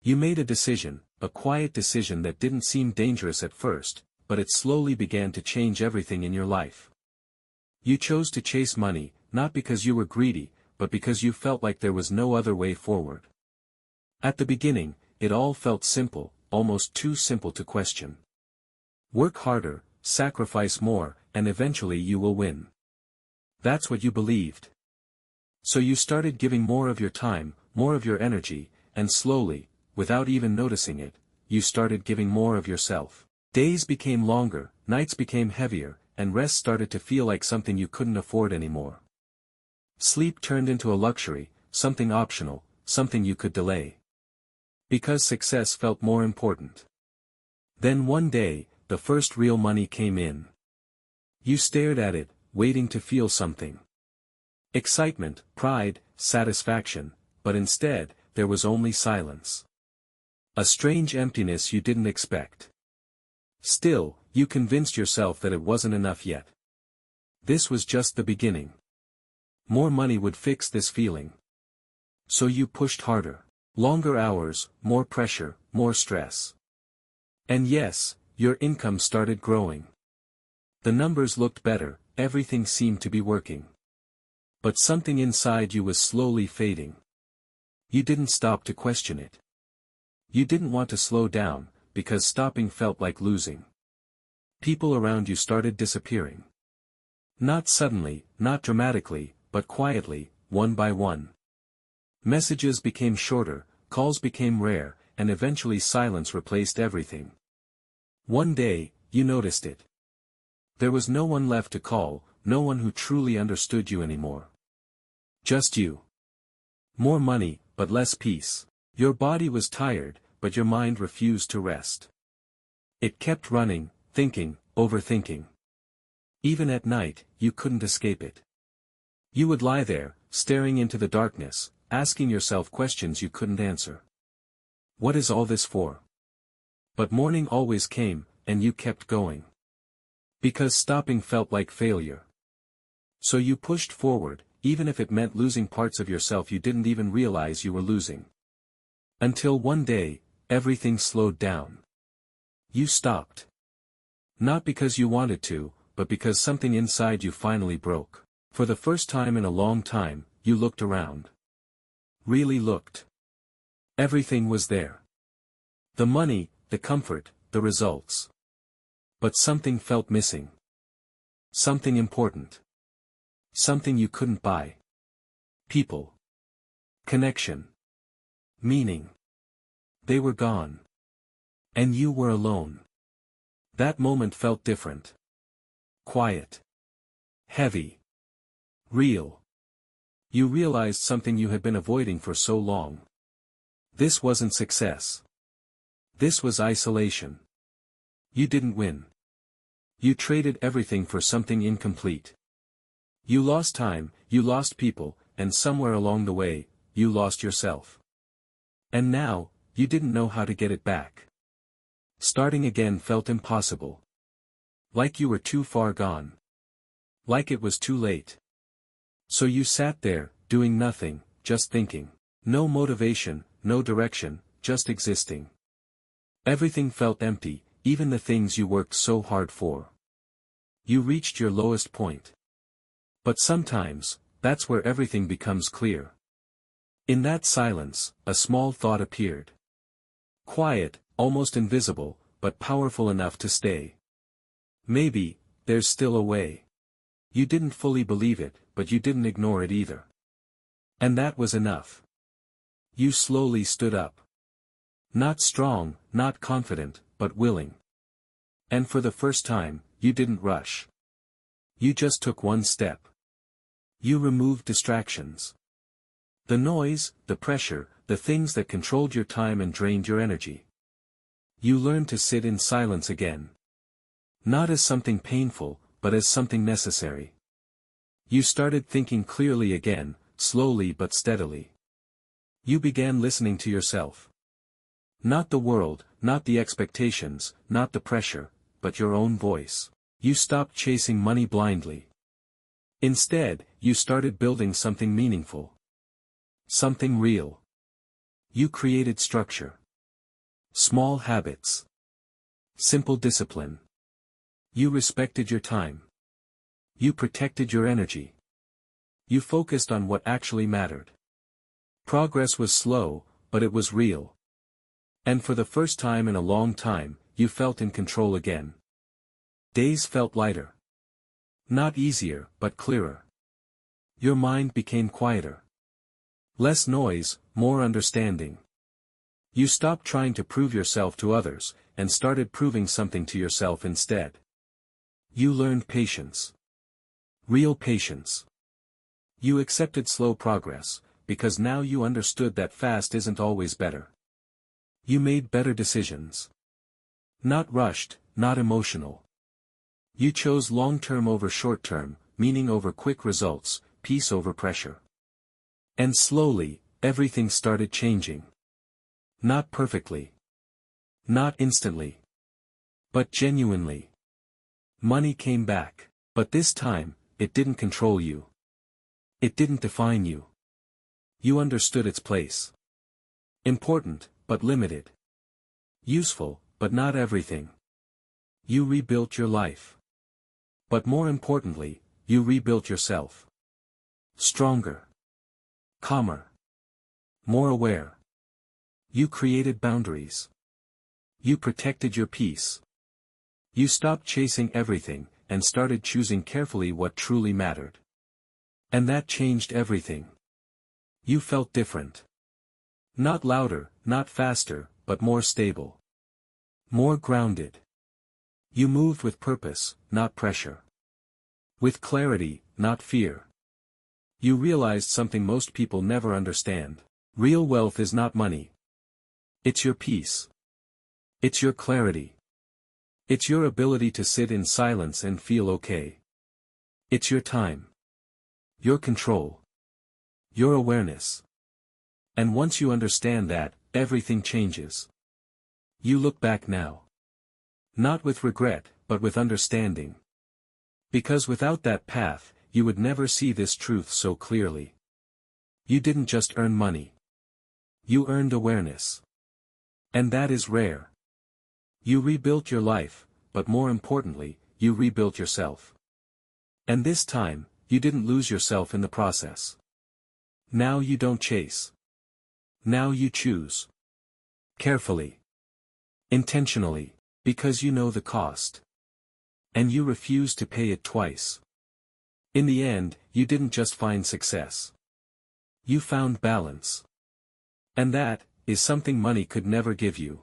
You made a decision, a quiet decision that didn't seem dangerous at first, but it slowly began to change everything in your life. You chose to chase money, not because you were greedy, but because you felt like there was no other way forward. At the beginning, it all felt simple, almost too simple to question. Work harder, sacrifice more, and eventually you will win. That's what you believed. So you started giving more of your time, more of your energy, and slowly, without even noticing it, you started giving more of yourself. Days became longer, nights became heavier, and rest started to feel like something you couldn't afford anymore. Sleep turned into a luxury, something optional, something you could delay. Because success felt more important. Then one day, the first real money came in. You stared at it, waiting to feel something. Excitement, pride, satisfaction, but instead, there was only silence. A strange emptiness you didn't expect. Still, you convinced yourself that it wasn't enough yet. This was just the beginning. More money would fix this feeling. So you pushed harder. Longer hours, more pressure, more stress. And yes, your income started growing. The numbers looked better, everything seemed to be working. But something inside you was slowly fading. You didn't stop to question it. You didn't want to slow down, because stopping felt like losing. People around you started disappearing. Not suddenly, not dramatically, but quietly, one by one. Messages became shorter, calls became rare, and eventually silence replaced everything. One day, you noticed it. There was no one left to call, no one who truly understood you anymore. Just you. More money, but less peace. Your body was tired, but your mind refused to rest. It kept running, thinking, overthinking. Even at night, you couldn't escape it. You would lie there, staring into the darkness, asking yourself questions you couldn't answer. What is all this for? But morning always came, and you kept going. Because stopping felt like failure. So you pushed forward, even if it meant losing parts of yourself you didn't even realize you were losing. Until one day, everything slowed down. You stopped. Not because you wanted to, but because something inside you finally broke. For the first time in a long time, you looked around. Really looked. Everything was there. The money, the comfort, the results. But something felt missing. Something important. Something you couldn't buy. People. Connection. Meaning. They were gone. And you were alone. That moment felt different. Quiet. Heavy. Real. You realized something you had been avoiding for so long. This wasn't success. This was isolation. You didn't win. You traded everything for something incomplete. You lost time, you lost people, and somewhere along the way, you lost yourself. And now, you didn't know how to get it back. Starting again felt impossible. Like you were too far gone. Like it was too late. So you sat there, doing nothing, just thinking. No motivation, no direction, just existing. Everything felt empty, even the things you worked so hard for. You reached your lowest point. But sometimes, that's where everything becomes clear. In that silence, a small thought appeared. Quiet, almost invisible, but powerful enough to stay. Maybe, there's still a way. You didn't fully believe it, but you didn't ignore it either. And that was enough. You slowly stood up. Not strong, not confident, but willing. And for the first time, you didn't rush. You just took one step. You removed distractions. The noise, the pressure, the things that controlled your time and drained your energy. You learned to sit in silence again. Not as something painful, but as something necessary. You started thinking clearly again, slowly but steadily. You began listening to yourself. Not the world, not the expectations, not the pressure, but your own voice. You stopped chasing money blindly. Instead, you started building something meaningful. Something real. You created structure. Small habits. Simple discipline. You respected your time. You protected your energy. You focused on what actually mattered. Progress was slow, but it was real. And for the first time in a long time, you felt in control again. Days felt lighter. Not easier, but clearer. Your mind became quieter. Less noise, more understanding. You stopped trying to prove yourself to others, and started proving something to yourself instead. You learned patience. Real patience. You accepted slow progress, because now you understood that fast isn't always better. You made better decisions. Not rushed, not emotional. You chose long-term over short-term, meaning over quick results, peace over pressure. And slowly, everything started changing. Not perfectly. Not instantly. But genuinely. Money came back, but this time, it didn't control you. It didn't define you. You understood its place. Important, but limited. Useful, but not everything. You rebuilt your life. But more importantly, you rebuilt yourself. Stronger. Calmer. More aware. You created boundaries. You protected your peace. You stopped chasing everything, and started choosing carefully what truly mattered. And that changed everything. You felt different. Not louder, not faster, but more stable. More grounded. You moved with purpose, not pressure. With clarity, not fear. You realized something most people never understand. Real wealth is not money. It's your peace. It's your clarity. It's your ability to sit in silence and feel okay. It's your time. Your control. Your awareness. And once you understand that, everything changes. You look back now. Not with regret, but with understanding. Because without that path, you would never see this truth so clearly. You didn't just earn money. You earned awareness. And that is rare. You rebuilt your life, but more importantly, you rebuilt yourself. And this time, you didn't lose yourself in the process. Now you don't chase. Now you choose. Carefully. Intentionally, because you know the cost. And you refuse to pay it twice. In the end, you didn't just find success. You found balance. And that is something money could never give you.